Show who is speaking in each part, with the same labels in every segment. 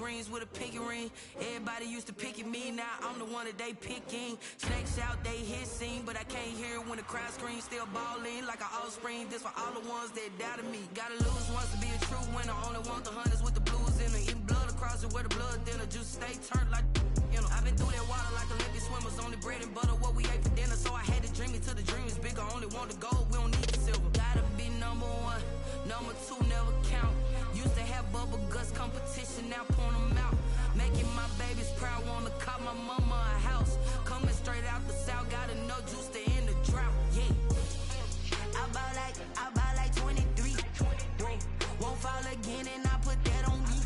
Speaker 1: dreams with a pinky ring. Everybody used to pick at me, now I'm the one that they picking. Snakes out, they hissing, but I can't hear when the crowd screams. Still balling like an offspring. This for all the ones that doubted me. Gotta lose once to be a true winner. Only want the hunters with the blues in them. Eating blood across it where the blood thinner. Juice stay turned like, you know. I've been through that water like Olympic swimmers. Only bread and butter what we ate for dinner. So I had to dream it till the dream is bigger. Only want the gold, we don't need the silver. Gotta be number one, number two never count. Used to have bubble guts competition, now point them out. Making my babies proud, wanna cop my mama a house. Coming straight out the south, got enough juice to end the drought. Yeah, I buy like 23. Won't fall again, and I put that on me.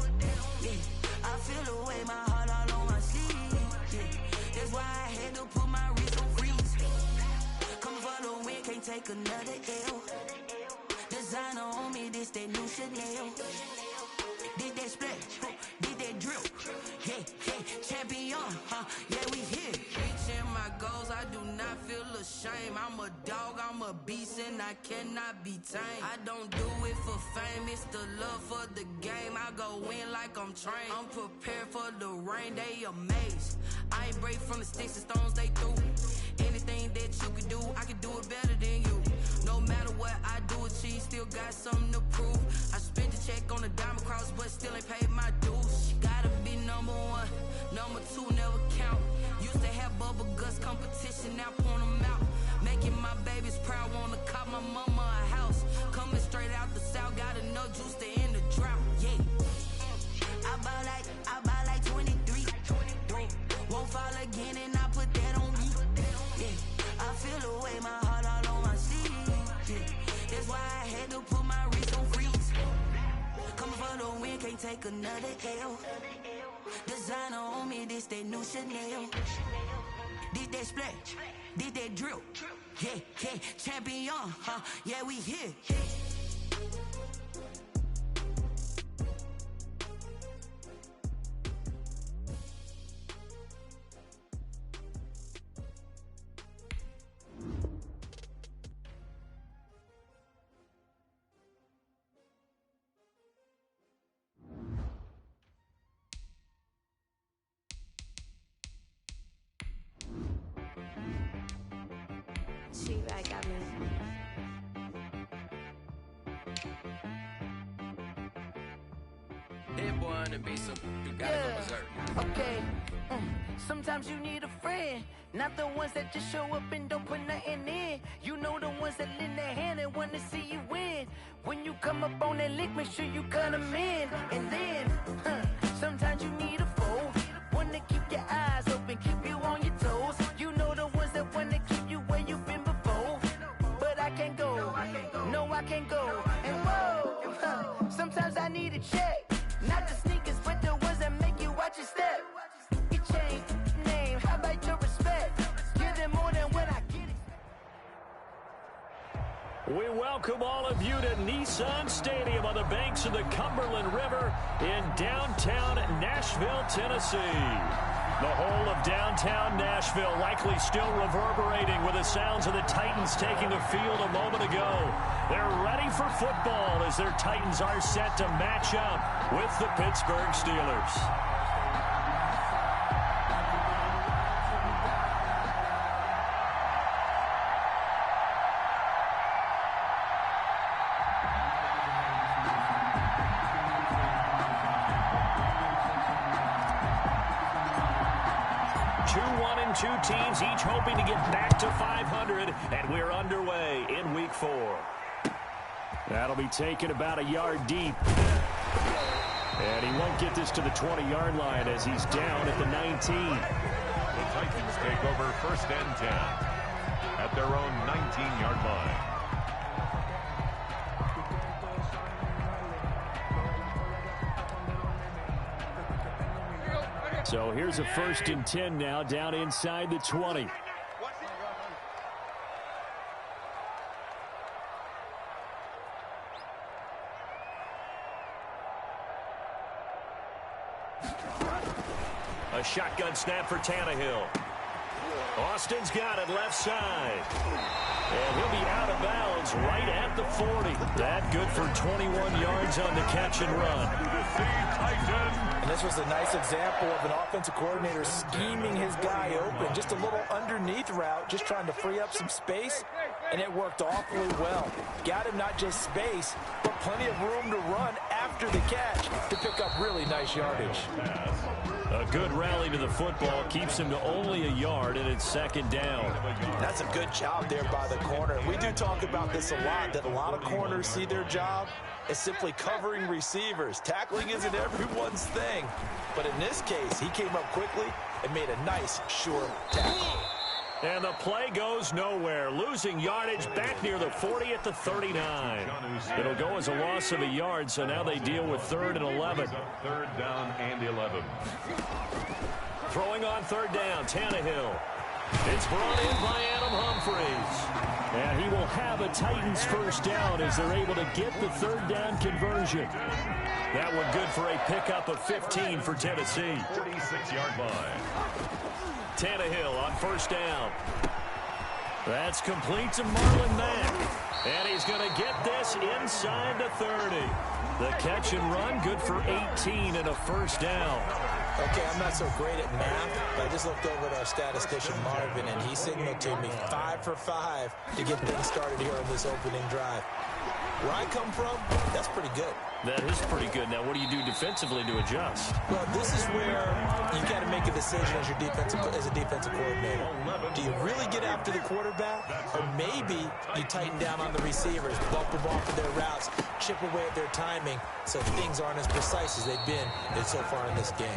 Speaker 1: Yeah, I feel the way, my heart all on my sleeve. Yeah, that's why I had to put my wrist on freeze. Coming for the win, can't take another L. Designer on me, this that new Chanel. Did that splash, did that drill. Yeah, champion, yeah, we here. Reaching my goals, I do not feel ashamed. I'm a dog, I'm a beast, and I cannot be tamed. I don't do it for fame, it's the love for the game. I go in like I'm trained. I'm prepared for the rain, they amazed. I ain't break from the sticks and stones they threw. Anything that you can do, I can do it better than you. No matter what I do, achieve, still got something to prove. I spent the check on the diamond cross, but still ain't paid my dues. Gotta be number one, number two never count. Used to have bubble guts competition, now point them out. Making my babies proud, wanna cop my mama a house. Coming straight out the south, got enough juice to end the drought. Yeah, I buy like 23. Won't fall again, and I put that on me. Yeah, I feel the way, my heart all on my sleeve. Yeah, that's why I had to put my wrist on freeze. Coming for the win, can't take another L. Designer on me, this that new Chanel. Did that splash, did that drill. Yeah, champion, yeah, we here.
Speaker 2: Okay, sometimes you need a friend, not the ones that just show up and don't put nothing in. You know the ones that lend their hand and want to see you win. When you come up on that lick, make sure you cut them in. And then, sometimes you need a foe, one to keep your eyes open, keep you on your toes. You know the ones that want to keep you where you've been before. But I can't go, no I can't go. And whoa, sometimes I need a check, not the sneakers, but the ones that make you watch your step. You change name, how about your respect? Give them more than what I get.
Speaker 3: We welcome all of you to Nissan Stadium on the banks of the Cumberland River in downtown Nashville, Tennessee. The whole of downtown Nashville likely still reverberating with the sounds of the Titans taking the field a moment ago. They're ready for football as their Titans are set to match up with the Pittsburgh Steelers. Two teams each hoping to get back to 500, and we're underway in Week 4. That'll be taken about a yard deep. And he won't get this to the 20-yard line as he's down at the 19.
Speaker 4: The Titans take over 1st and 10 at their own 19-yard line.
Speaker 3: So here's a 1st and 10 now, down inside the 20. A shotgun snap for Tannehill. Austin's got it left side. And he'll be out of bounds right at the 40. That good for 21 yards on the catch and run.
Speaker 5: And this was a nice example of an offensive coordinator scheming his guy open. Just a little underneath route, just trying to free up some space, and it worked awfully well. Got him not just space, but plenty of room to run after the catch to pick up really nice yardage.
Speaker 3: A good rally to the football keeps him to only a yard, and it's second down.
Speaker 5: That's a good job there by the corner. We do talk about this a lot, that a lot of corners see their job as simply covering receivers. Tackling isn't everyone's thing. But in this case, he came up quickly and made a nice, sure tackle.
Speaker 3: And the play goes nowhere. Losing yardage back near the 40 at the 39. It'll go as a loss of a yard, so now they deal with 3rd and 11.
Speaker 4: 3rd down and 11.
Speaker 3: Throwing on 3rd down, Tannehill. It's brought in by Adam Humphries. And he will have a Titans first down as they're able to get the 3rd down conversion. That one good for a pickup of 15 for Tennessee.
Speaker 4: 46-yard line.
Speaker 3: Tannehill on 1st down. That's complete to Marlon Mack. And he's going to get this inside the 30. The catch and run, good for 18 and a first down.
Speaker 5: Okay, I'm not so great at math, but I just looked over at our statistician, Marvin, and he signaled to me 5 for 5 to get things started here on this opening drive. Where I come from, that's pretty good.
Speaker 3: That is pretty good. Now, what do you do defensively to adjust?
Speaker 5: Well, this is where you got to make a decision as a defensive coordinator. Do you really get after the quarterback, or maybe you tighten down on the receivers, bump them off of their routes, chip away at their timing, so things aren't as precise as they've been so far in this game.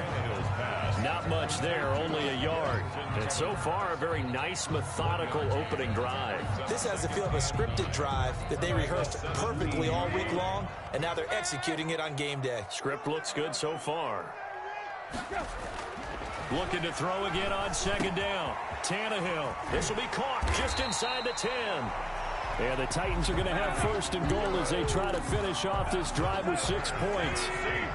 Speaker 3: Not much there, only a yard. And so far, a very nice, methodical opening drive.
Speaker 5: This has the feel of a scripted drive that they rehearsed perfectly all week long, and now they're executing it on game day.
Speaker 3: Script looks good so far. Looking to throw again on 2nd down. Tannehill. This will be caught just inside the 10. And the Titans are going to have 1st and goal as they try to finish off this drive with 6 points.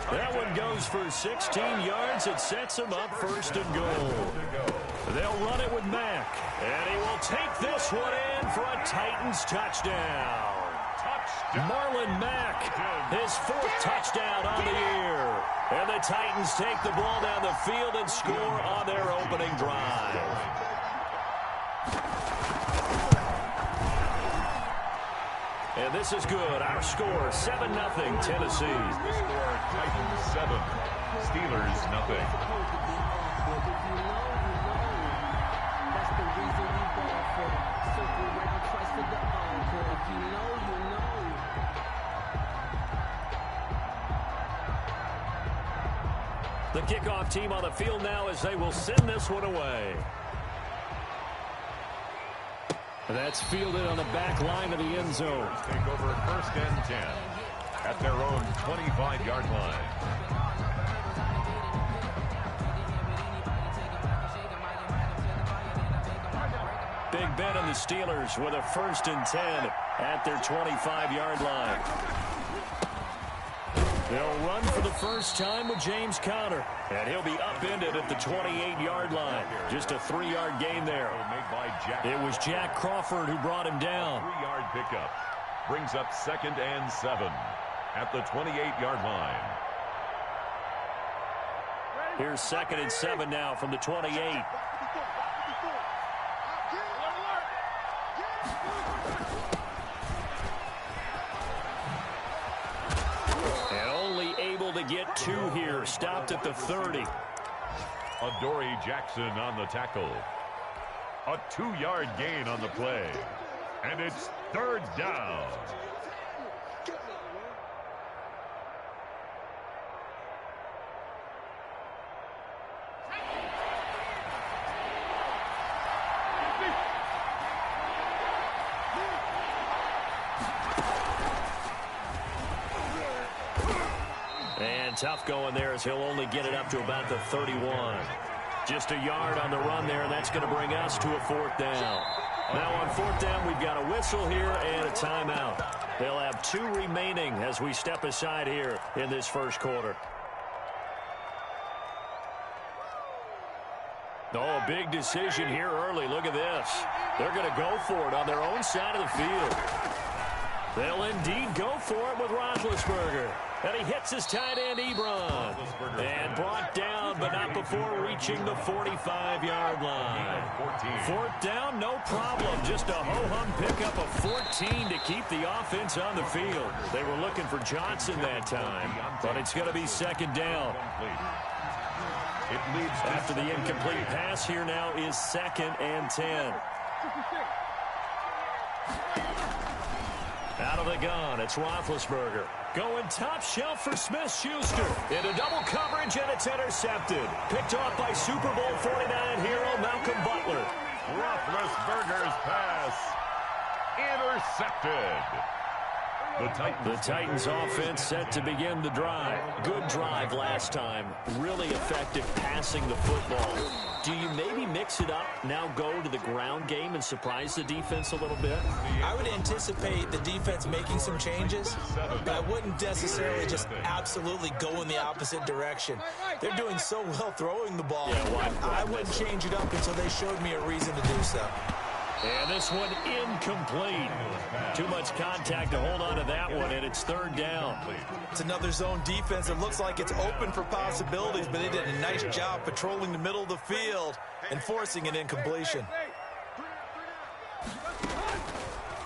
Speaker 3: That one goes for 16 yards. It sets them up 1st and goal. They'll run it with Mack. And he will take this one in for a Titans touchdown. Marlon Mack, his 4th touchdown on the year. And the Titans take the ball down the field and score on their opening drive. And this is good. Our score, 7-0, Tennessee.
Speaker 4: Score Titans 7, Steelers nothing.
Speaker 3: The kickoff team on the field now as they will send this one away. That's fielded on the back line of the end zone.
Speaker 4: Take over 1st and 10 at their own 25-yard line.
Speaker 3: Big Ben and the Steelers with a 1st and 10 at their 25-yard line. They'll run for the first time with James Conner, and he'll be upended at the 28-yard line. Just a 3-yard gain there. It was Jack Crawford who brought him down.
Speaker 4: 3-yard pickup brings up 2nd and 7 at the 28-yard line.
Speaker 3: Here's 2nd and 7 now from the 28. To get 2 here, stopped at the 30.
Speaker 4: Adoree Jackson on the tackle. A 2-yard gain on the play. And it's 3rd down.
Speaker 3: Tough going there as he'll only get it up to about the 31. Just a yard on the run there, and that's going to bring us to a 4th down. Now on 4th down, we've got a whistle here and a timeout. They'll have 2 remaining as we step aside here in this 1st quarter. Oh, a big decision here early. Look at this. They're going to go for it on their own side of the field. They'll indeed go for it with Roethlisberger. And he hits his tight end, Ebron. And brought down, but not before reaching the 45-yard line. Fourth down, no problem. Just a ho-hum pickup of 14 to keep the offense on the field. They were looking for Johnson that time, but it's going to be second down. After the incomplete pass, here now is 2nd and 10. Out of the gun, it's Roethlisberger. Going top shelf for Smith-Schuster. Into double coverage, and it's intercepted. Picked off by Super Bowl 49 hero Malcolm Butler.
Speaker 4: Roethlisberger's pass intercepted.
Speaker 3: The Titans offense set to begin the drive. Good drive last time. Really effective passing the football. Do you maybe mix it up, now go to the ground game and surprise the defense a little bit?
Speaker 5: I would anticipate the defense making some changes, but I wouldn't necessarily just absolutely go in the opposite direction. They're doing so well throwing the ball.
Speaker 3: Yeah,
Speaker 5: I wouldn't change it up until they showed me a reason to do so.
Speaker 3: And this one incomplete. Too much contact to hold on to that one, and it's 3rd down.
Speaker 5: It's another zone defense. It looks like it's open for possibilities, but they did a nice job patrolling the middle of the field and forcing an incompletion.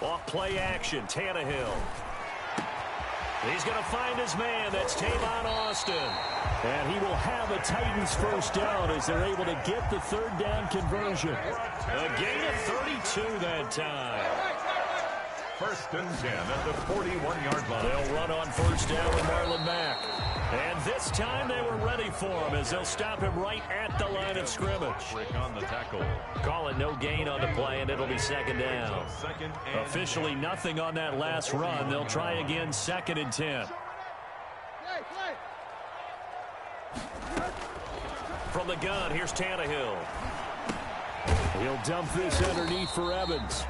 Speaker 3: Off play action, Tannehill. He's going to find his man. That's Tavon Austin. And he will have a Titans first down as they're able to get the 3rd down conversion. A gain of 32 that time.
Speaker 4: 1st and 10 at the 41-yard line.
Speaker 3: They'll run on first down with Marlon Mack. And this time they were ready for him as they'll stop him right at the line of scrimmage.
Speaker 4: Break on the tackle.
Speaker 3: Call it no gain on the play, and it'll be 2nd down. Officially nothing on that last run. They'll try again 2nd and 10. From the gun, here's Tannehill. He'll dump this underneath for Evans.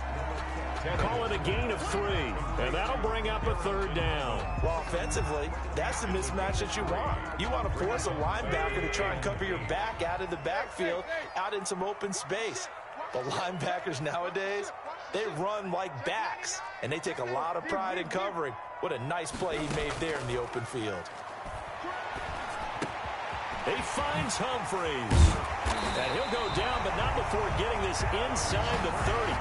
Speaker 3: Call it a gain of 3, and that'll bring up a 3rd down.
Speaker 5: Well, offensively, that's the mismatch that you want. You want to force a linebacker to try and cover your back out of the backfield, out in some open space. The linebackers nowadays, they run like backs, and they take a lot of pride in covering. What a nice play he made there in the open field.
Speaker 3: He finds Humphreys. And he'll go down, but not before getting this inside the 30.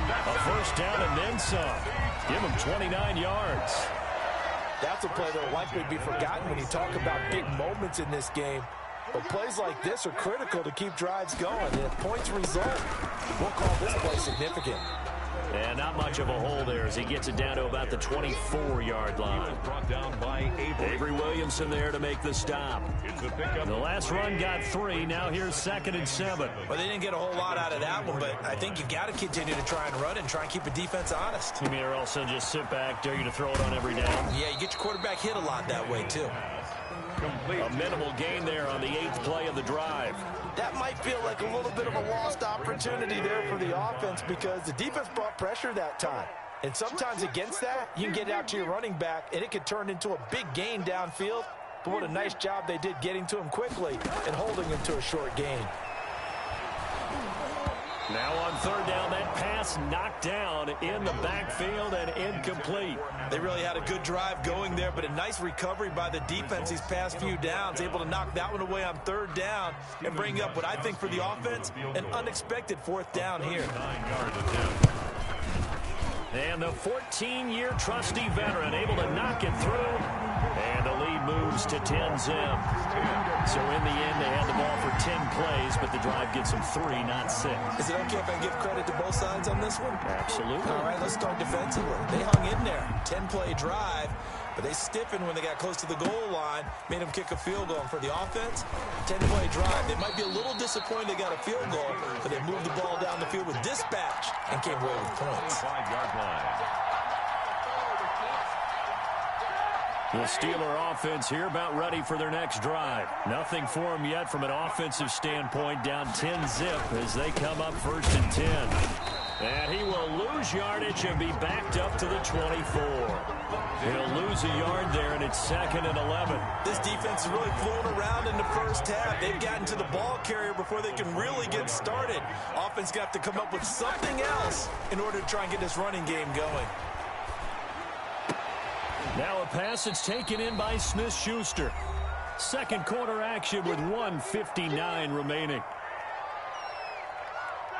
Speaker 3: A first down and then some. Give him 29 yards.
Speaker 5: That's a play that will likely be forgotten when you talk about big moments in this game. But plays like this are critical to keep drives going. And if points result, we'll call this play significant.
Speaker 3: And not much of a hole there as he gets it down to about the 24-yard line.
Speaker 4: Brought down by
Speaker 3: Avery Williamson there to make the stop. The last run got 3. Now here's 2nd and 7.
Speaker 5: Well, they didn't get a whole lot out of that one, but I think you got to continue to try and run and try and keep the defense honest.
Speaker 3: You mean or also just sit back, dare you to throw it on every down?
Speaker 5: Yeah, you get your quarterback hit a lot that way, too.
Speaker 3: A minimal gain there on the 8th play of the drive.
Speaker 5: That might feel like a little bit of a lost opportunity there for the offense because the defense brought pressure that time. And sometimes against that, you can get out to your running back, and it could turn into a big gain downfield. But what a nice job they did getting to him quickly and holding him to a short gain.
Speaker 3: Now on 3rd down, that pass knocked down in the backfield and incomplete.
Speaker 5: They really had a good drive going there, but a nice recovery by the defense these past few downs, able to knock that one away on 3rd down and bring up what I think for the offense, an unexpected 4th down here.
Speaker 3: And the 14-year trusty veteran able to knock it through, and the lead moves to 10-zip. So in the end, they had the ball for 10 plays, but the drive gets them 3, not 6.
Speaker 5: Is it okay if I give credit to both sides on this one?
Speaker 3: Absolutely.
Speaker 5: All right, let's start defensively. They hung in there, 10-play drive, but they stiffened when they got close to the goal line, made them kick a field goal. And for the offense, 10-play drive. They might be a little disappointed they got a field goal, but they moved the ball down the field with dispatch and came away with points.
Speaker 4: 5-yard line.
Speaker 3: The Steeler offense here about ready for their next drive. Nothing for them yet from an offensive standpoint, down 10-zip as they come up 1st and 10. And he will lose yardage and be backed up to the 24. He'll lose a yard there, and it's 2nd and 11.
Speaker 5: This defense is really flown around in the first half. They've gotten to the ball carrier before they can really get started. Offense got to come up with something else in order to try and get this running game going.
Speaker 3: Now a pass that's taken in by Smith-Schuster. Second quarter action with 1:59 remaining.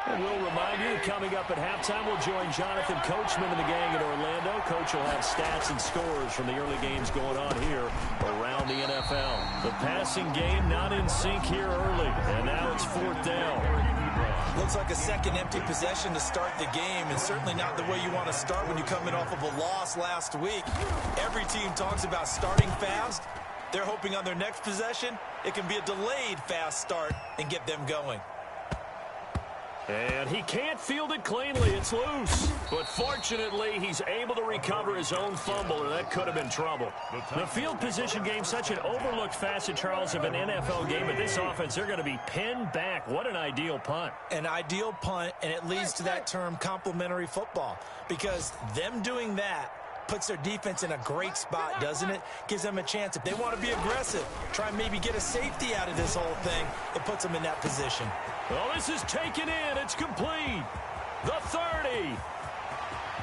Speaker 3: And we'll remind you, coming up at halftime, we'll join Jonathan Coachman and the gang in Orlando. Coach will have stats and scores from the early games going on here around the NFL. The passing game not in sync here early, and now it's 4th down.
Speaker 5: Looks like a second empty possession to start the game, and certainly not the way you want to start when you're coming off of a loss last week. Every team talks about starting fast. They're hoping on their next possession, it can be a delayed fast start and get them going.
Speaker 3: And he can't field it cleanly. It's loose. But fortunately, he's able to recover his own fumble, or that could have been trouble. The field position game, such an overlooked facet, Charles, of an NFL game. But this offense, they're going to be pinned back. What an ideal punt.
Speaker 5: An ideal punt, and it leads to that term complementary football. Because them doing that puts their defense in a great spot, doesn't it? Gives them a chance. If they want to be aggressive, try and maybe get a safety out of this whole thing, it puts them in that position.
Speaker 3: Well, this is taken in. It's complete. The 30.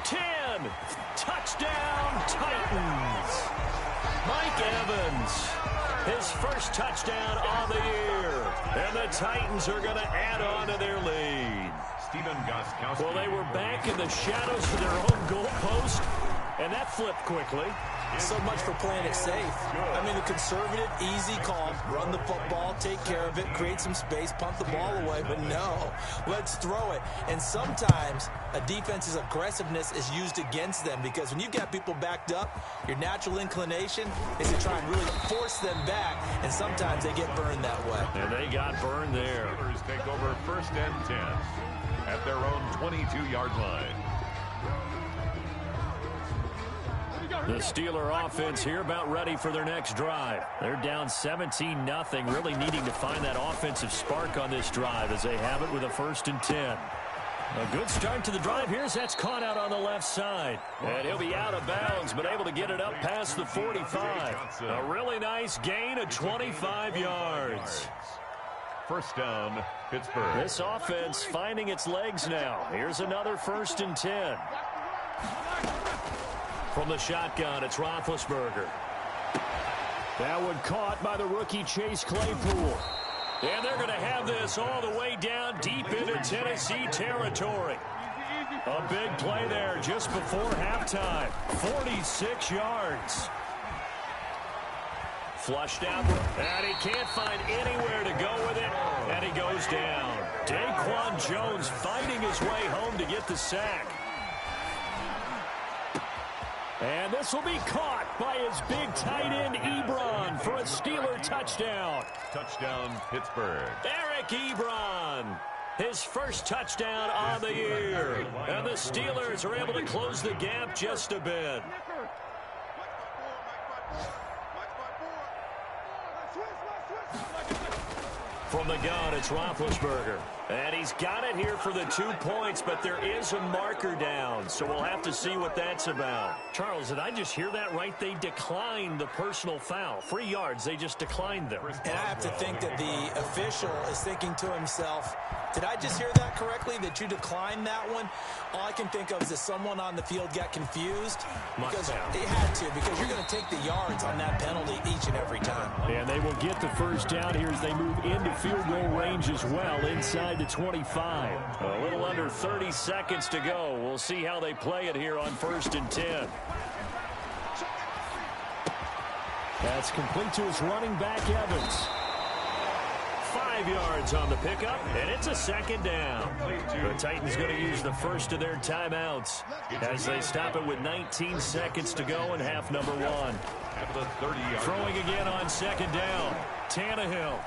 Speaker 3: 10. Touchdown, Titans. Mike Evans, his first touchdown on the year. And the Titans are going to add on to their lead. Well, they were back in the shadows of their own goal post, and that flipped quickly.
Speaker 5: So much for playing it safe. I mean, the conservative, easy call, run the football, take care of it, create some space, punt the ball away. But no, let's throw it. And sometimes a defense's aggressiveness is used against them, because when you've got people backed up, your natural inclination is to try and really force them back, and sometimes they get burned that way.
Speaker 3: And they got burned there.
Speaker 4: Take over 1st and 10 at their own 22-yard line.
Speaker 3: The Steeler offense here about ready for their next drive. They're down 17-0, really needing to find that offensive spark on this drive as they have it with a 1st and 10. A good start to the drive here as that's caught out on the left side. And he'll be out of bounds, but able to get it up past the 45. A really nice gain of 25 yards.
Speaker 4: 1st down, Pittsburgh.
Speaker 3: This offense finding its legs now. Here's another 1st and 10. From the shotgun, it's Roethlisberger. That one caught by the rookie Chase Claypool. And they're going to have this all the way down deep into Tennessee territory. A big play there just before halftime. 46 yards. Flushed out, and he can't find anywhere to go with it, and he goes down. Daquan Jones fighting his way home to get the sack. And this will be caught by his big tight end, Ebron, for a Steeler touchdown.
Speaker 4: Touchdown, Pittsburgh.
Speaker 3: Eric Ebron, his first touchdown on the year. And the Steelers are able to close the gap just a bit. From the gun, it's Roethlisberger. And he's got it here for the 2 points, but there is a marker down, so we'll have to see what that's about. Charles, did I just hear that right? They declined the personal foul. 3 yards, they just declined them.
Speaker 5: And I have to think that the official is thinking to himself, did I just hear that correctly, that you declined that one? All I can think of is that someone on the field got confused. Because they had to, because you're going to take the yards on that penalty each and every time.
Speaker 3: And they will get the 1st down here as they move into field goal range as well, inside the 25. A little under 30 seconds to go. We'll see how they play it here on 1st and 10. That's complete to his running back, Evans. 5 yards on the pickup, and it's a 2nd down. The Titans going to use the first of their timeouts as they stop it with 19 seconds to go in half number 1.
Speaker 4: At the 30-yard
Speaker 3: Throwing again on 2nd down. Tannehill.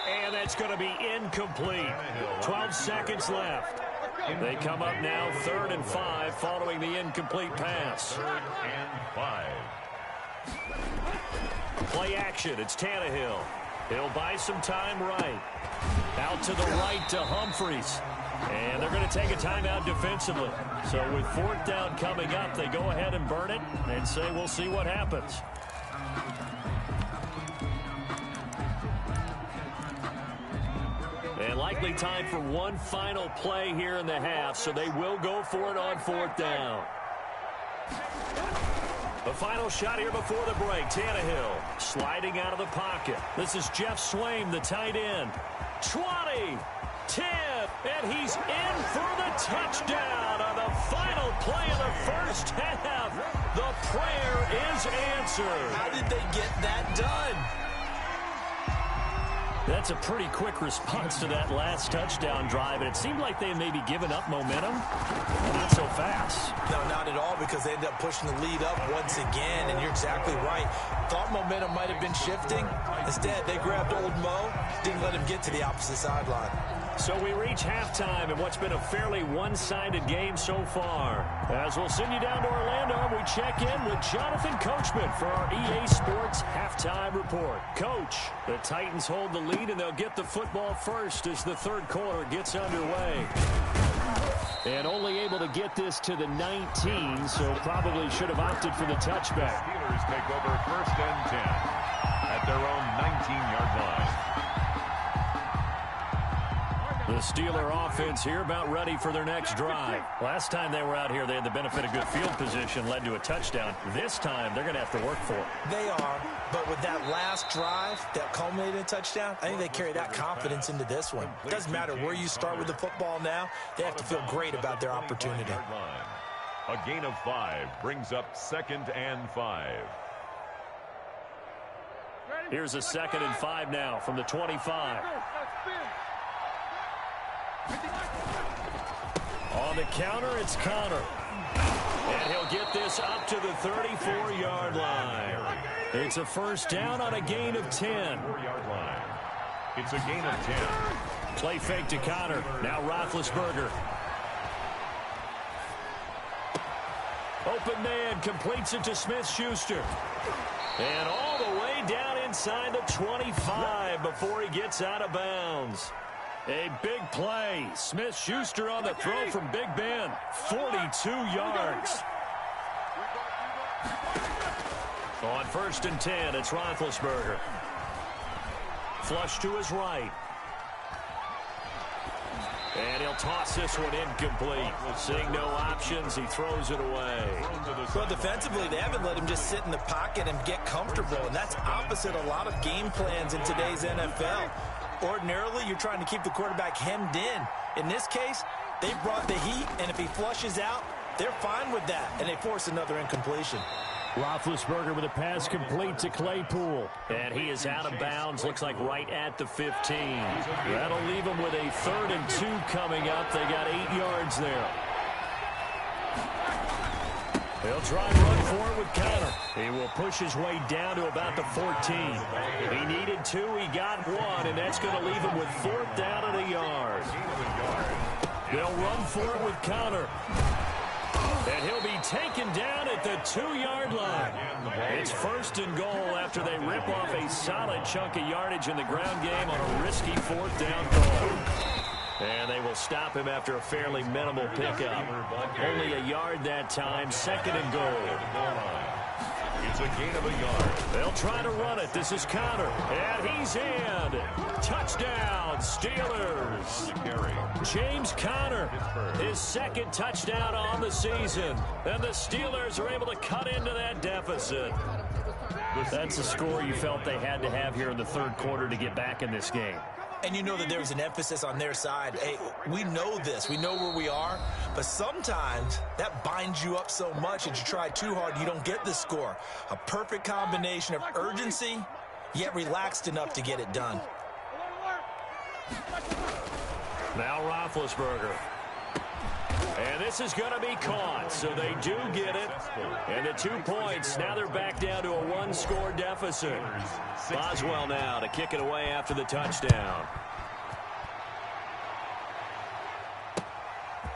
Speaker 3: And that's going to be incomplete. 12 seconds left. They come up now 3rd and 5 following the incomplete pass.
Speaker 4: 3rd and 5.
Speaker 3: Play action. It's Tannehill. He'll buy some time right. Out Out to the right to Humphreys. And they're going to take a timeout defensively. So with 4th down coming up, they go ahead and burn it and say we'll see what happens. And likely time for one final play here in the half, so they will go for it on 4th down. The final shot here before the break. Tannehill sliding out of the pocket. This is Jeff Swaim, the tight end. 20, 10, and he's in for the touchdown on the final play of the first half. The prayer is answered.
Speaker 5: How did they get that done?
Speaker 3: That's a pretty quick response to that last touchdown drive, and it seemed like they had maybe given up momentum. Not so fast.
Speaker 5: No, not at all, because they ended up pushing the lead up once again, and you're exactly right. Thought momentum might have been shifting. Instead, they grabbed old Mo, didn't let him get to the opposite sideline.
Speaker 3: So we reach halftime in what's been a fairly one-sided game so far. As we'll send you down to Orlando, we check in with Jonathan Coachman for our EA Sports Halftime Report. Coach, the Titans hold the lead, and they'll get the football first as the third quarter gets underway. And only able to get this to the 19, so probably should have opted for the touchback.
Speaker 4: Steelers take over 1st and 10 at their own 19-yard line.
Speaker 3: The Steeler offense here about ready for their next drive. Last time they were out here, they had the benefit of good field position, led to a touchdown. This time, they're going to have to work for it.
Speaker 5: They are, but with that last drive that culminated in a touchdown, I think they carry that confidence into this one. It doesn't matter where you start with the football now. They have to feel great about their opportunity.
Speaker 4: A gain of 5 brings up 2nd and 5.
Speaker 3: Here's a 2nd and 5 now from the 25. On the counter, it's Connor. And he'll get this up to the 34-yard line. It's a 1st down on a gain of 10.
Speaker 4: 4-yard line. It's a gain of 10.
Speaker 3: Play fake to Connor. Now Roethlisberger. Open man completes it to Smith-Schuster. And all the way down inside the 25 before he gets out of bounds. A big play. Smith-Schuster on the throw from Big Ben. 42 yards. On 1st and 10, it's Roethlisberger. Flush to his right. And he'll toss this one incomplete. Seeing no options, he throws it away.
Speaker 5: Well, defensively, they haven't let him just sit in the pocket and get comfortable, and that's opposite a lot of game plans in today's NFL. Ordinarily, you're trying to keep the quarterback hemmed in. In this case, they brought the heat, and if he flushes out, they're fine with that, and they force another incompletion.
Speaker 3: Roethlisberger with a pass complete to Claypool. And he is out of bounds, looks like right at the 15. That'll leave him with a 3rd and 2 coming up. They got 8 yards there. He'll try and run for it with Connor. He will push his way down to about the 14. He needed 2, he got 1, and that's going to leave him with 4th down at a yard. They'll run for it with Connor. And he'll be taken down at the 2-yard line. It's 1st and goal after they rip off a solid chunk of yardage in the ground game on a risky 4th down goal. And they will stop him after a fairly minimal pickup. Only a yard that time, 2nd and goal.
Speaker 4: It's a gain of a yard.
Speaker 3: They'll try to run it. This is Connor. And he's in. Touchdown, Steelers. James Conner, his 2nd touchdown on the season. And the Steelers are able to cut into that deficit. That's a score you felt they had to have here in the 3rd quarter to get back in this game.
Speaker 5: And you know that there was an emphasis on their side. Hey, we know this. We know where we are. But sometimes that binds you up so much that you try too hard, you don't get the score. A perfect combination of urgency, yet relaxed enough to get it done.
Speaker 3: Now Roethlisberger. And this is going to be caught, so they do get it. And the 2 points, now they're back down to a 1-score deficit. Boswell now to kick it away after the touchdown.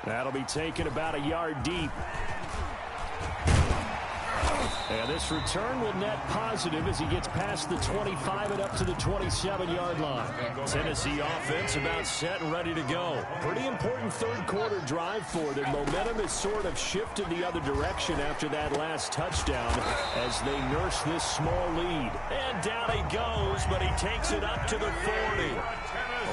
Speaker 3: That'll be taken about a yard deep. And this return will net positive as he gets past the 25 and up to the 27-yard line. Tennessee offense about set and ready to go. Pretty important third-quarter drive for them. Momentum has sort of shifted the other direction after that last touchdown as they nurse this small lead. And down he goes, but he takes it up to the 40.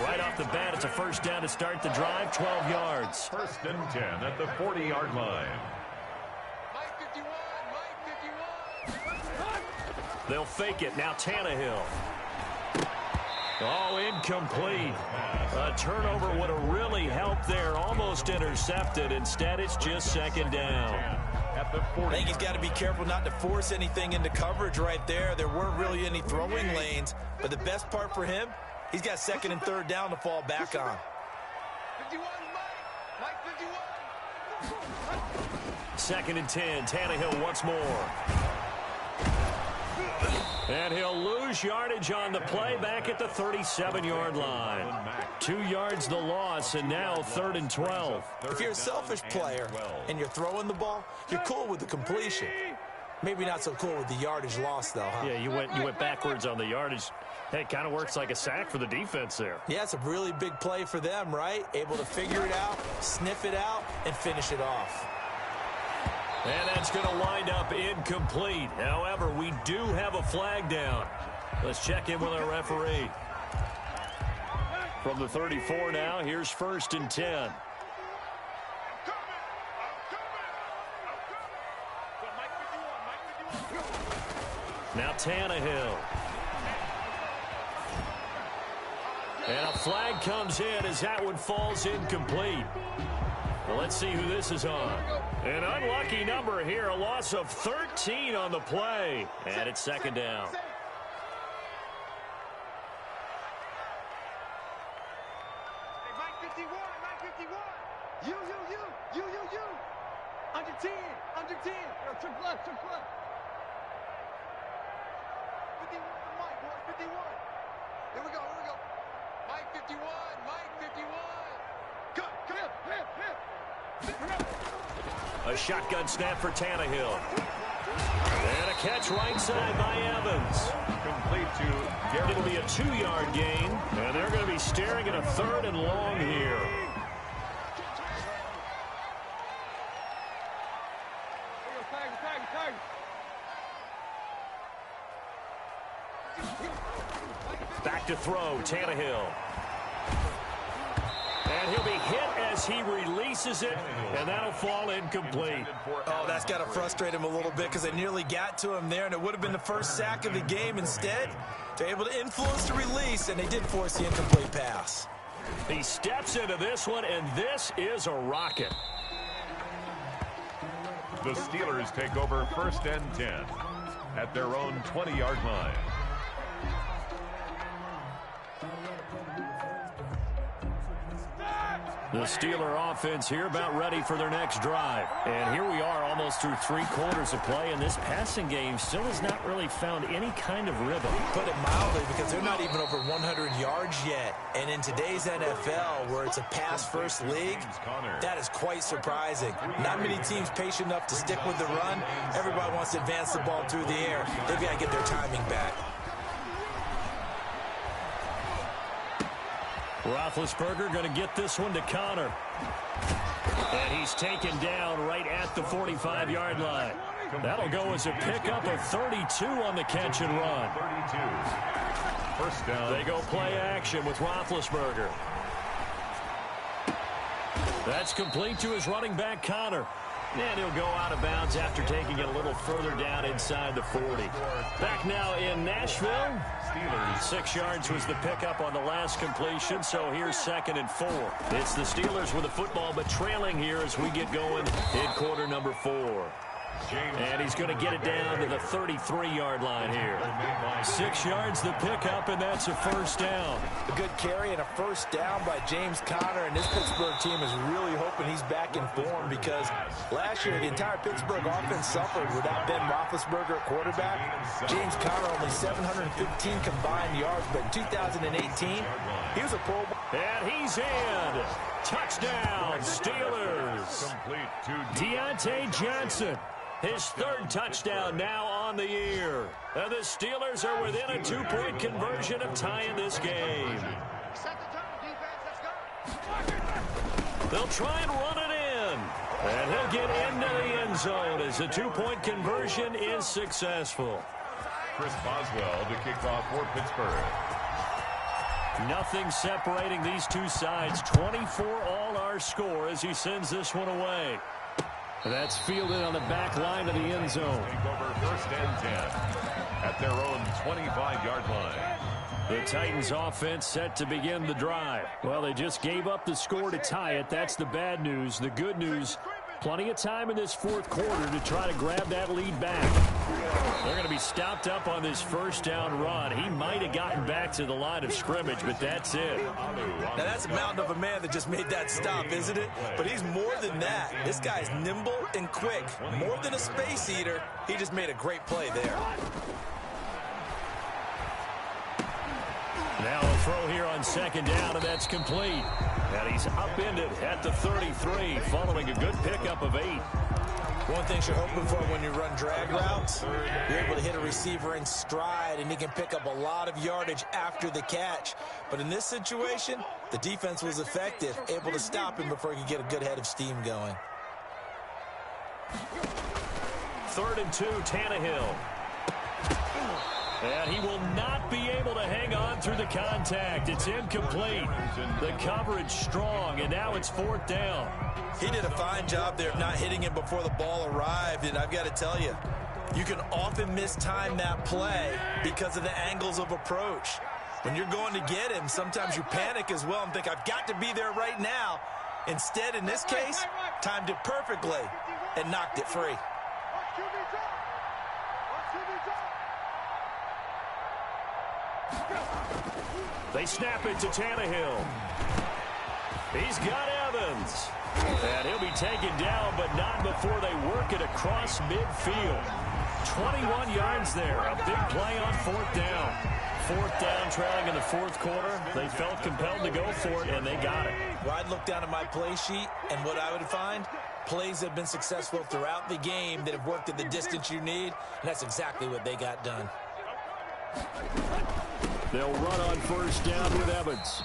Speaker 3: Right off the bat, it's a first down to start the drive, 12 yards.
Speaker 4: First and 10 at the 40-yard line.
Speaker 3: They'll fake it. Now Tannehill. Oh, incomplete. A turnover would have really helped there. Almost intercepted. Instead, it's just second down.
Speaker 5: I think he's got to be careful not to force anything into coverage right there. There weren't really any throwing lanes. But the best part for him, he's got second and third down to fall back on.
Speaker 6: 51, Mike 51.
Speaker 3: Second and 10. Tannehill once more. And he'll lose yardage on the play back at the 37-yard line. 2 yards the loss, and now third and 12.
Speaker 5: If you're a selfish player and you're throwing the ball, you're cool with the completion. Maybe not so cool with the yardage loss, though, huh?
Speaker 3: Yeah, you went backwards on the yardage. Hey, it kind of works like a sack for the defense there.
Speaker 5: Yeah, it's a really big play for them, right? Able to figure it out, sniff it out, and finish it off.
Speaker 3: And that's going to wind up incomplete. However, we do have a flag down. Let's check in with our referee. From the 34 now, here's first and 10. Now Tannehill. And a flag comes in as that one falls incomplete. Well, let's see who this is on. An unlucky number here, a loss of 13 on the play. And it's second down.
Speaker 6: Hey, Mike 51, Mike 51. You. Under 10. Yo, trick left. 51, Mike, boy, 51. Here we go. Mike 51. Cut.
Speaker 3: A shotgun snap for Tannehill. And a catch right side by Evans.
Speaker 4: Complete to Garrett.
Speaker 3: It'll be a 2-yard gain, and they're going to be staring at a third and long here. Back to throw, Tannehill. And he'll be hit as he releases it, and that'll fall incomplete.
Speaker 5: Oh, that's got to frustrate him a little bit because they nearly got to him there, and it would have been the first sack of the game. Instead, they're able to influence the release, and they did force the incomplete pass.
Speaker 3: He steps into this one, and this is a rocket.
Speaker 4: The Steelers take over first and 10 at their own 20-yard line.
Speaker 3: The Steeler offense here about ready for their next drive. And here we are almost through 3 quarters of play, and this passing game still has not really found any kind of rhythm.
Speaker 5: Put it mildly, because they're not even over 100 yards yet. And in today's NFL, where it's a pass-first league, that is quite surprising. Not many teams patient enough to stick with the run. Everybody wants to advance the ball through the air. They've got to get their timing back.
Speaker 3: Roethlisberger going to get this one to Connor. And he's taken down right at the 45-yard line. That'll go as a pickup of 32 on the catch and run.
Speaker 4: 32. First down.
Speaker 3: They go play action with Roethlisberger. That's complete to his running back, Connor. And he'll go out of bounds after taking it a little further down inside the 40. Back now in Nashville. 6 yards was the pickup on the last completion, so here's second and 4. It's the Steelers with the football, but trailing here as we get going in quarter number 4. And he's going to get it down to the 33-yard line here. 6 yards the pickup, and that's a first down.
Speaker 5: A good carry and a first down by James Conner, and this Pittsburgh team is really hoping he's back in form because last year the entire Pittsburgh offense suffered without Ben Roethlisberger at quarterback. James Conner only 715 combined yards, but in 2018 he was a Pro Bowl.
Speaker 3: And he's in. Touchdown, Steelers.
Speaker 4: Complete to
Speaker 3: Deontay Johnson. His third touchdown now on the year. And the Steelers are within a 2-point conversion of tying this game. They'll try and run it in. And he'll get into the end zone as the 2-point conversion is successful.
Speaker 4: Chris Boswell to kick off for Pittsburgh.
Speaker 3: Nothing separating these two sides. 24 all our score as he sends this one away. That's fielded on the back line of the end zone.
Speaker 4: Take over 1st and 10 at their own 25-yard line.
Speaker 3: The Titans offense set to begin the drive. Well, they just gave up the score to tie it. That's the bad news. The good news, plenty of time in this fourth quarter to try to grab that lead back. They're going to be stopped up on this first down run. He might have gotten back to the line of scrimmage, but that's it.
Speaker 5: Now, that's a mountain of a man that just made that stop, isn't it? But he's more than that. This guy's nimble and quick. More than a space eater. He just made a great play there.
Speaker 3: Now a throw here on 2nd down, and that's complete. And he's upended at the 33 following a good pickup of 8.
Speaker 5: One thing you're hoping for when you run drag routes, you're able to hit a receiver in stride, and he can pick up a lot of yardage after the catch. But in this situation, the defense was effective, able to stop him before he could get a good head of steam going.
Speaker 3: 3rd and 2, Tannehill. And he will not be able to hang on through the contact. It's incomplete. The coverage strong, and now it's 4th down.
Speaker 5: He did a fine job there of not hitting him before the ball arrived, and I've got to tell you, you can often mistime that play because of the angles of approach. When you're going to get him, sometimes you panic as well and think, I've got to be there right now. Instead, in this case, timed it perfectly and knocked it free.
Speaker 3: They snap it to Tannehill. He's got Evans. And he'll be taken down, but not before they work it across midfield. 21 yards there. A big play on 4th down. 4th down, trailing in the 4th quarter. They felt compelled to go for it, and they got it.
Speaker 5: Well, I'd look down at my play sheet, and what I would find, plays have been successful throughout the game that have worked at the distance you need, and that's exactly what they got done.
Speaker 3: They'll run on 1st down with Evans.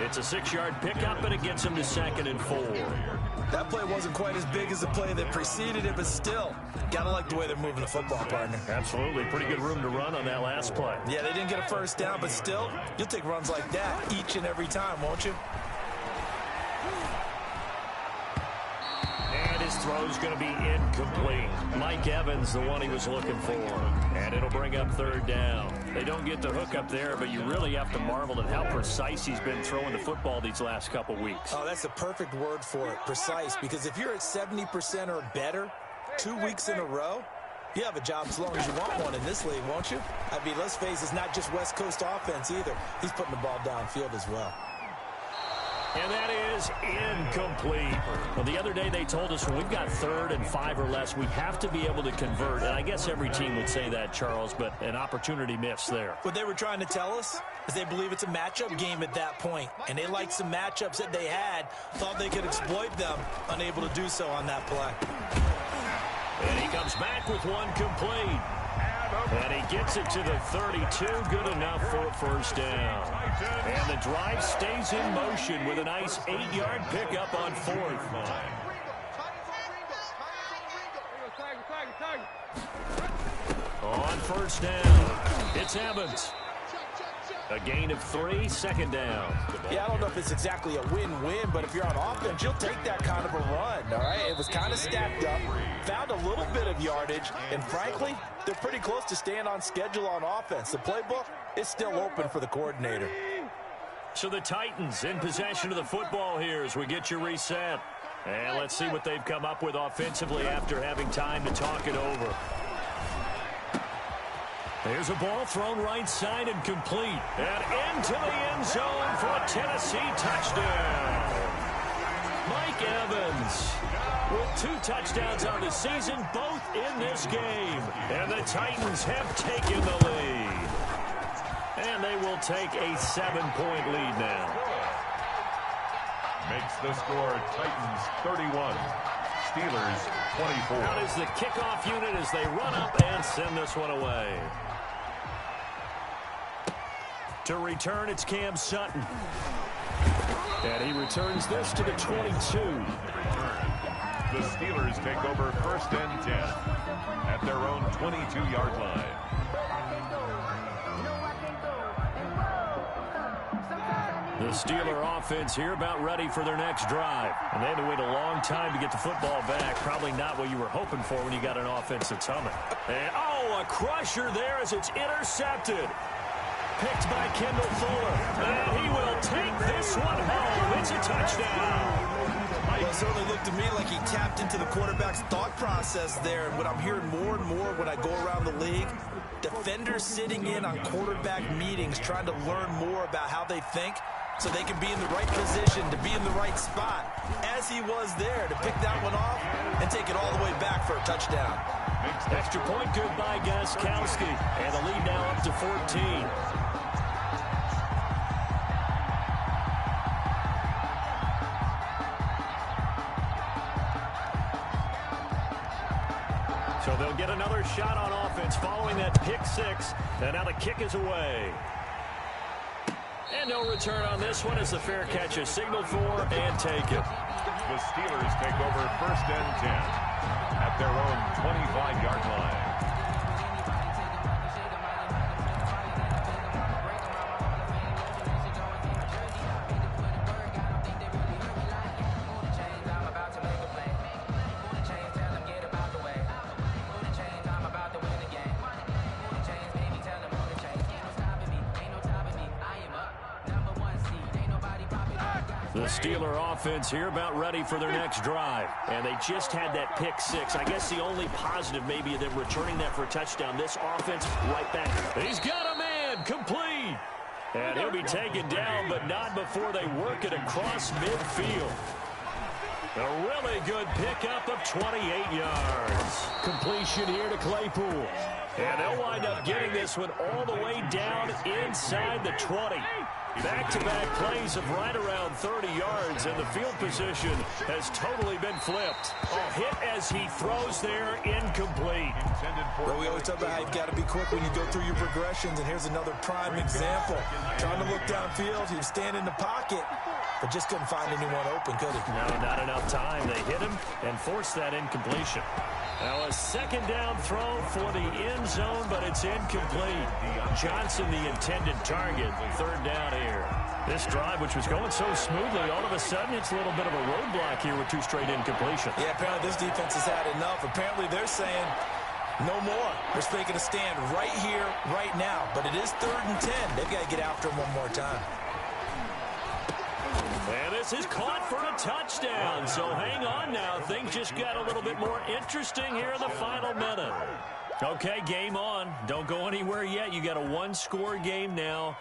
Speaker 3: It's a 6-yard pickup, and it gets him to 2nd and 4.
Speaker 5: That play wasn't quite as big as the play that preceded it, but still, gotta like the way they're moving the football, partner.
Speaker 3: Absolutely. Pretty good room to run on that last play.
Speaker 5: Yeah, they didn't get a 1st down, but still, you'll take runs like that each and every time, won't you?
Speaker 3: And his throw's going to be incomplete. Mike Evans, the one he was looking for. And it'll bring up 3rd down. They don't get the hook up there, but you really have to marvel at how precise he's been throwing the football these last couple weeks.
Speaker 5: Oh, that's the perfect word for it, precise, because if you're at 70% or better 2 weeks in a row, you have a job as long as you want one in this league, won't you? I mean, let's face it, it's not just West Coast offense either. He's putting the ball downfield as well.
Speaker 3: And that is incomplete. Well, the other day they told us when we've got 3rd and 5 or less, we have to be able to convert. And I guess every team would say that, Charles, but an opportunity missed there.
Speaker 5: What they were trying to tell us is they believe it's a matchup game at that point. And they liked some matchups that they had, thought they could exploit them, unable to do so on that play.
Speaker 3: And he comes back with one complete. And he gets it to the 32, good enough for a 1st down. And the drive stays in motion with a nice 8-yard pickup on 4th. On 1st down, it's Evans. A gain of 3, 2nd down.
Speaker 5: Yeah, I don't know if it's exactly a win-win, but if you're on offense, you'll take that kind of a run, all right? It was kind of stacked up, found a little bit of yardage, and frankly, they're pretty close to staying on schedule on offense. The playbook is still open for the coordinator.
Speaker 3: So the Titans in possession of the football here as we get you reset. And let's see what they've come up with offensively after having time to talk it over. There's a ball thrown right side and complete. And into the end zone for a Tennessee touchdown. Mike Evans with 2 touchdowns on the season, both in this game. And the Titans have taken the lead. And they will take a 7-point lead now.
Speaker 4: Makes the score Titans 31, Steelers 24.
Speaker 3: Out is the kickoff unit as they run up and send this one away. To return, it's Cam Sutton. And he returns this to the 22.
Speaker 4: The Steelers take over 1st and 10 at their own 22-yard line.
Speaker 3: The Steeler offense here about ready for their next drive. And they had to wait a long time to get the football back. Probably not what you were hoping for when you got an offense that's humming. And, oh, a crusher there as it's intercepted. Picked by Kendall Fuller. And he will take this one home. It's a touchdown.
Speaker 5: Well, it certainly looked to me like he tapped into the quarterback's thought process there. And what I'm hearing more and more when I go around the league, defenders sitting in on quarterback meetings trying to learn more about how they think so they can be in the right position, to be in the right spot, as he was there, to pick that one off and take it all the way back for a touchdown.
Speaker 3: Extra point good by Gostkowski. And the lead now up to 14. So they'll get another shot on offense following that pick six. And now the kick is away. And no return on this one as the fair catch is signaled for and taken.
Speaker 4: The Steelers take over 1st and 10 at their own 25-yard line.
Speaker 3: The Steeler offense here about ready for their next drive. And they just had that pick six. I guess the only positive maybe of them returning that for a touchdown. This offense right back. He's got a man complete. And he'll be taken down, but not before they work it across midfield. A really good pickup of 28 yards. Completion here to Claypool. And they'll wind up getting this one all the way down inside the 20. Back-to-back plays of right around 30 yards, and the field position has totally been flipped. A hit as he throws there, incomplete.
Speaker 5: Well, we always talk about how you've got to be quick when you go through your progressions, and here's another prime example. Trying to look downfield, he was standing in the pocket, but just couldn't find anyone open, could he?
Speaker 3: No, not enough time. They hit him and forced that incompletion. Now a second down throw for the end zone, but it's incomplete. Johnson, the intended target. Third down here. This drive, which was going so smoothly, all of a sudden it's a little bit of a roadblock here with two straight incompletions.
Speaker 5: Yeah, apparently this defense has had enough. Apparently they're saying no more. They're making a stand right here, right now. But it is 3rd and 10. They've got to get after him one more time.
Speaker 3: And this is caught for a touchdown. So hang on now. Things just got a little bit more interesting here in the final minute. Okay, game on. Don't go anywhere yet. You got a one-score game now.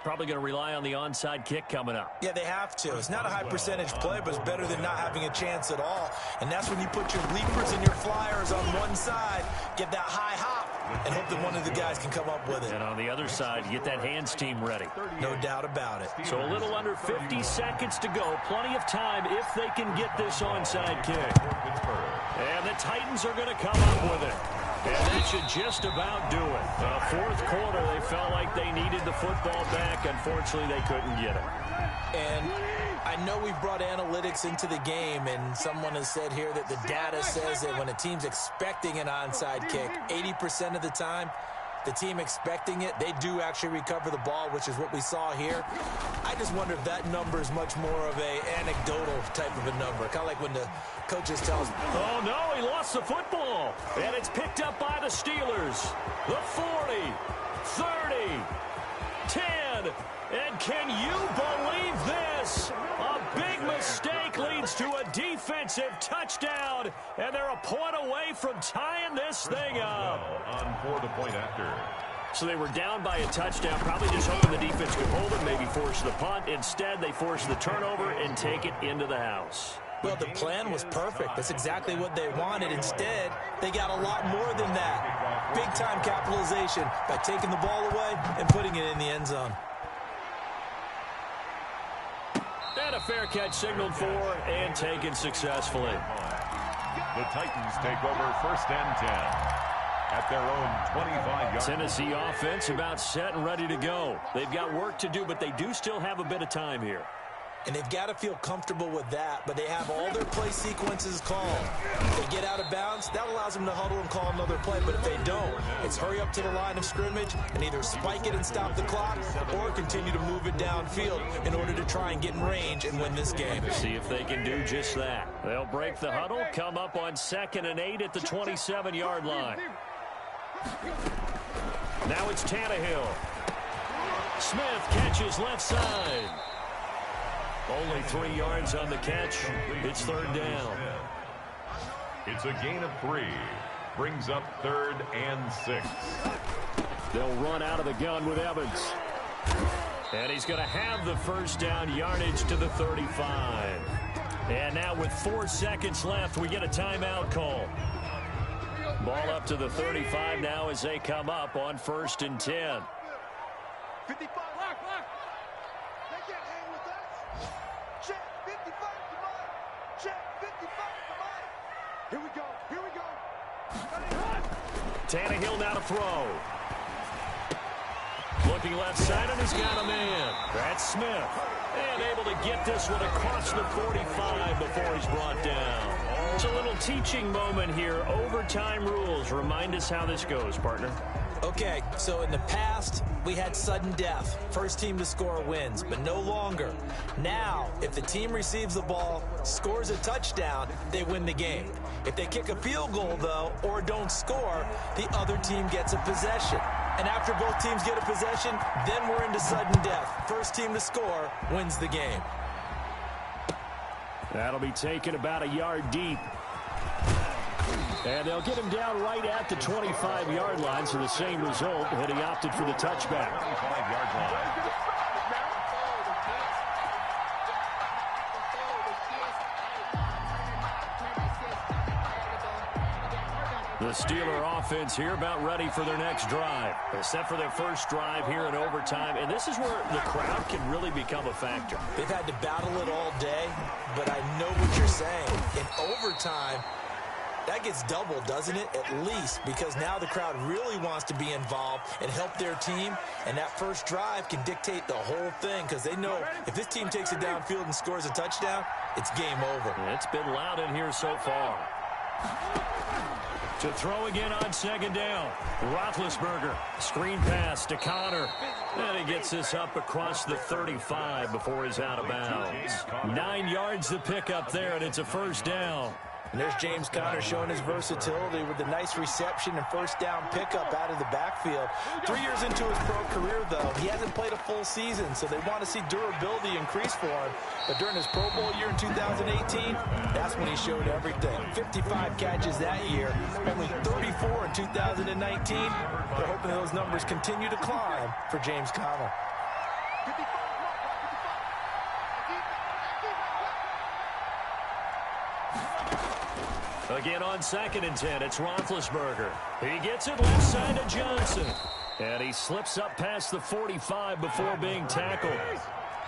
Speaker 3: Probably going to rely on the onside kick coming up.
Speaker 5: Yeah, they have to. It's not a high percentage play, but it's better than not having a chance at all. And that's when you put your leapers and your flyers on one side, get that high hop, and hope that one of the guys can come up with it.
Speaker 3: And on the other side, you get that hands team ready.
Speaker 5: No doubt about it.
Speaker 3: So a little under 50 seconds to go. Plenty of time if they can get this onside kick. And the Titans are going to come up with it. And that should just about do it. Fourth quarter, they felt like they needed the football back. Unfortunately, they couldn't get it.
Speaker 5: And I know we've brought analytics into the game, and someone has said here that the data says that when a team's expecting an onside kick, 80% of the time, the team expecting it, they do actually recover the ball, which is what we saw here. I just wonder if that number is much more of a anecdotal type of a number, kind of like when the coaches tell us,
Speaker 3: oh, no, he lost the football. And it's picked up by the Steelers. The 40, 30, 10. And can you believe this? A big mistake leads to a defensive touchdown. And they're a point away from tying this thing up.
Speaker 4: On for the point after.
Speaker 3: So they were down by a touchdown, probably just hoping the defense could hold it, maybe force the punt. Instead, they force the turnover and take it into the house.
Speaker 5: Well, the plan was perfect. That's exactly what they wanted. Instead, they got a lot more than that. Big-time capitalization by taking the ball away and putting it in the end zone.
Speaker 3: And a fair catch signaled for and taken successfully.
Speaker 4: The Titans take over 1st and 10 at their own 25-yard.
Speaker 3: Tennessee offense about set and ready to go. They've got work to do, but they do still have a bit of time here.
Speaker 5: And they've got to feel comfortable with that, but they have all their play sequences called. If they get out of bounds, that allows them to huddle and call another play. But if they don't, it's hurry up to the line of scrimmage and either spike it and stop the clock or continue to move it downfield in order to try and get in range and win this game.
Speaker 3: See if they can do just that. They'll break the huddle, come up on 2nd and 8 at the 27-yard line. Now it's Tannehill. Smith catches left side. Only 3 yards on the catch. It's 3rd down.
Speaker 4: It's a gain of 3. Brings up 3rd and 6.
Speaker 3: They'll run out of the gun with Evans. And he's going to have the 1st down yardage to the 35. And now with 4 seconds left, we get a timeout call. Ball up to the 35 now as they come up on 1st and 10.
Speaker 6: 55. They can't hang with us. Check 55 to mine. Check 55 to mine. Here we go.
Speaker 3: Tannehill now to throw. Looking left side, and he's got a man. That's Smith. And able to get this one across the 45 before he's brought down. It's a little teaching moment here. Overtime rules. Remind us how this goes, partner.
Speaker 5: Okay, so in the past, we had sudden death. First team to score wins, but no longer. Now, if the team receives the ball, scores a touchdown, they win the game. If they kick a field goal, though, or don't score, the other team gets a possession. And after both teams get a possession, then we're into sudden death. First team to score wins the game.
Speaker 3: That'll be taken about a yard deep. And they'll get him down right at the 25-yard line, so the same result, and he opted for the touchback.
Speaker 4: 25-yard line.
Speaker 3: The Steeler offense here about ready for their next drive. They're set for their first drive here in overtime, and this is where the crowd can really become a factor.
Speaker 5: They've had to battle it all day, but I know what you're saying. In overtime, that gets doubled, doesn't it? At least, because now the crowd really wants to be involved and help their team, and that first drive can dictate the whole thing because they know if this team takes it downfield and scores a touchdown, it's game over.
Speaker 3: It's been loud in here so far. To throw again on 2nd down. Roethlisberger, screen pass to Connor. And he gets this up across the 35 before he's out of bounds. 9 yards to pick up there, and it's a 1st down.
Speaker 5: And there's James Conner showing his versatility with the nice reception and 1st down pickup out of the backfield. 3 years into his pro career, though, he hasn't played a full season, so they want to see durability increase for him. But during his Pro Bowl year in 2018, that's when he showed everything. 55 catches that year, only 34 in 2019. They're hoping those numbers continue to climb for James Conner.
Speaker 3: Again on 2nd and 10, it's Roethlisberger. He gets it left side to Johnson. And he slips up past the 45 before being tackled.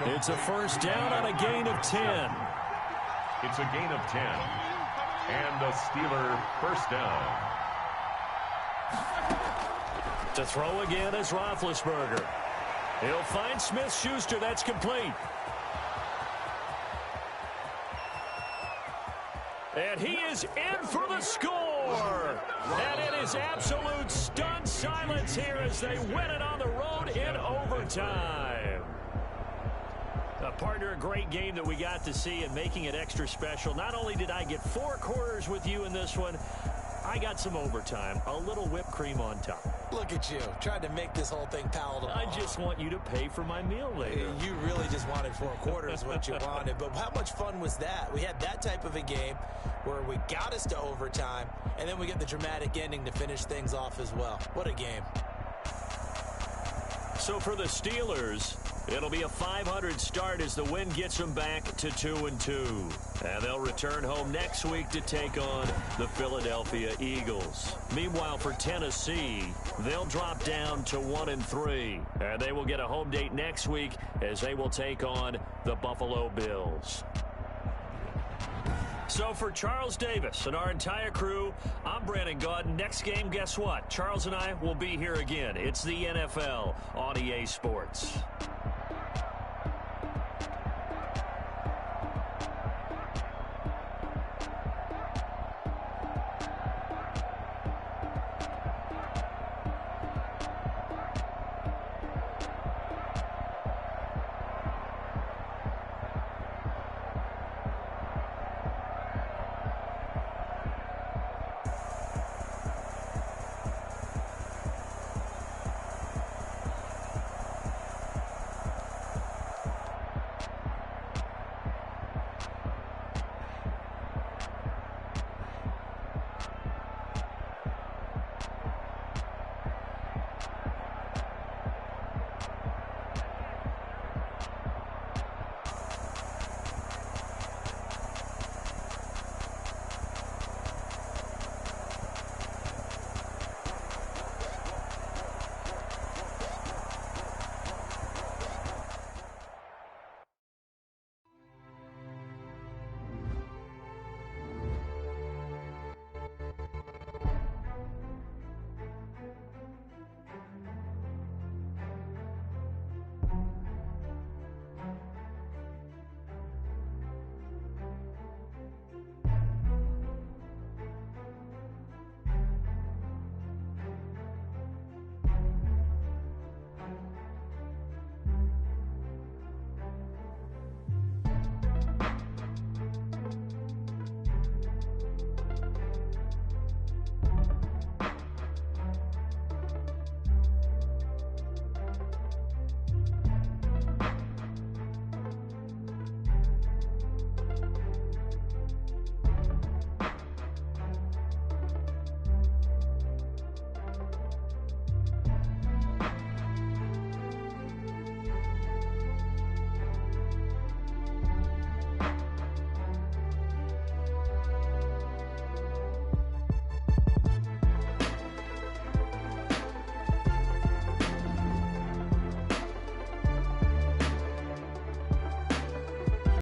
Speaker 3: It's a 1st down on a gain of 10.
Speaker 4: It's a gain of 10. And a Steeler 1st down.
Speaker 3: To throw again is Roethlisberger. He'll find Smith-Schuster. That's complete. And he is in for the score. And it is absolute stunned silence here as they win it on the road in overtime. Partner, a great game that we got to see and making it extra special. Not only did I get 4 quarters with you in this one, I got some overtime, a little whipped cream on top.
Speaker 5: Look at you, trying to make this whole thing palatable.
Speaker 3: I just want you to pay for my meal later.
Speaker 5: You really just wanted 4 quarters what you wanted, but how much fun was that? We had that type of a game where we got us to overtime, and then we get the dramatic ending to finish things off as well. What a game.
Speaker 3: So for the Steelers, it'll be a .500 start as the win gets them back to 2-2. And they'll return home next week to take on the Philadelphia Eagles. Meanwhile, for Tennessee, they'll drop down to 1-3. And they will get a home date next week as they will take on the Buffalo Bills. So for Charles Davis and our entire crew, I'm Brandon Gaudin. Next game, guess what? Charles and I will be here again. It's the NFL on EA Sports.